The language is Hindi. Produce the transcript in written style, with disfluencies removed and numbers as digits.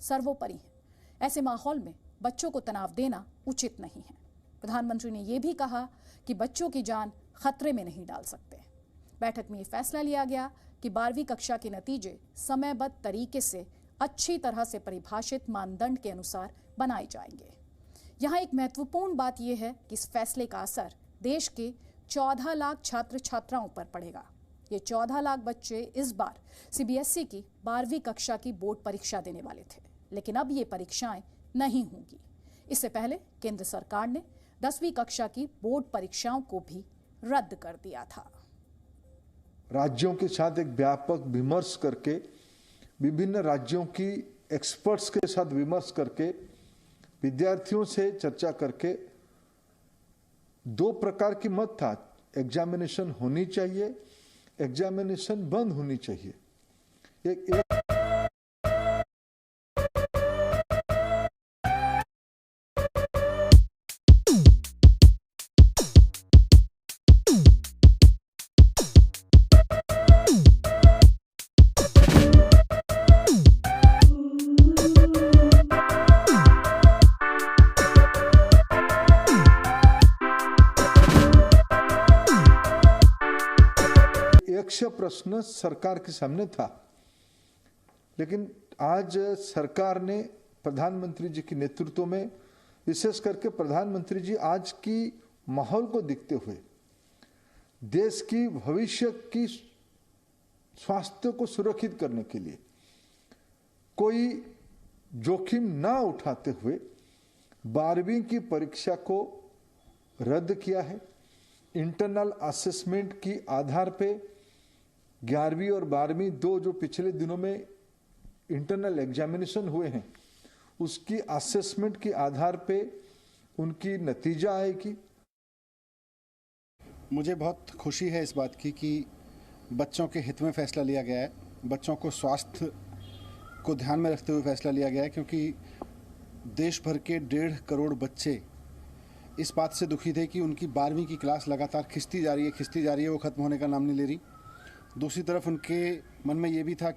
सर्वोपरि है। ऐसे माहौल में बच्चों को तनाव देना उचित नहीं है। प्रधानमंत्री ने यह भी कहा कि बच्चों की जान खतरे में नहीं डाल सकते। बैठक में यह फैसला लिया गया कि 12वीं कक्षा के नतीजे समयबद्ध तरीके से अच्छी तरह से परिभाषित मानदंड के अनुसार बनाए जाएंगे। यहाँ एक महत्वपूर्ण बात यह है कि इस फैसले का असर देश के 14 लाख छात्र छात्राओं पर पड़ेगा। ये 14 लाख बच्चे इस बार सीबीएसई की 12वीं कक्षा की बोर्ड परीक्षा देने वाले थे, लेकिन अब ये परीक्षाएं नहीं होंगी। इससे पहले केंद्र सरकार ने 10वीं कक्षा की बोर्ड परीक्षाओं को भी रद्द कर दिया था। राज्यों के साथ एक व्यापक विमर्श करके, विभिन्न राज्यों की एक्सपर्ट्स के साथ विमर्श करके, विद्यार्थियों से चर्चा करके 2 प्रकार की मत था। एग्जामिनेशन होनी चाहिए, एग्जामिनेशन बंद होनी चाहिए। एक प्रश्न सरकार के सामने था, लेकिन आज सरकार ने प्रधानमंत्री जी के नेतृत्व में, विशेष करके प्रधानमंत्री जी आज की माहौल को देखते हुए देश की भविष्य की स्वास्थ्य को सुरक्षित करने के लिए कोई जोखिम ना उठाते हुए 12वीं की परीक्षा को रद्द किया है। इंटरनल असेसमेंट की आधार पे 11वीं और 12वीं जो पिछले दिनों में इंटरनल एग्जामिनेशन हुए हैं, उसकी असेसमेंट के आधार पे उनकी नतीजा आएगी। मुझे बहुत खुशी है इस बात की कि बच्चों के हित में फैसला लिया गया है, बच्चों को स्वास्थ्य को ध्यान में रखते हुए फैसला लिया गया है, क्योंकि देश भर के 1.5 करोड़ बच्चे इस बात से दुखी थे कि उनकी 12वीं की क्लास लगातार खिंचती जा रही है, वो ख़त्म होने का नाम नहीं ले रही। दूसरी तरफ उनके मन में ये भी था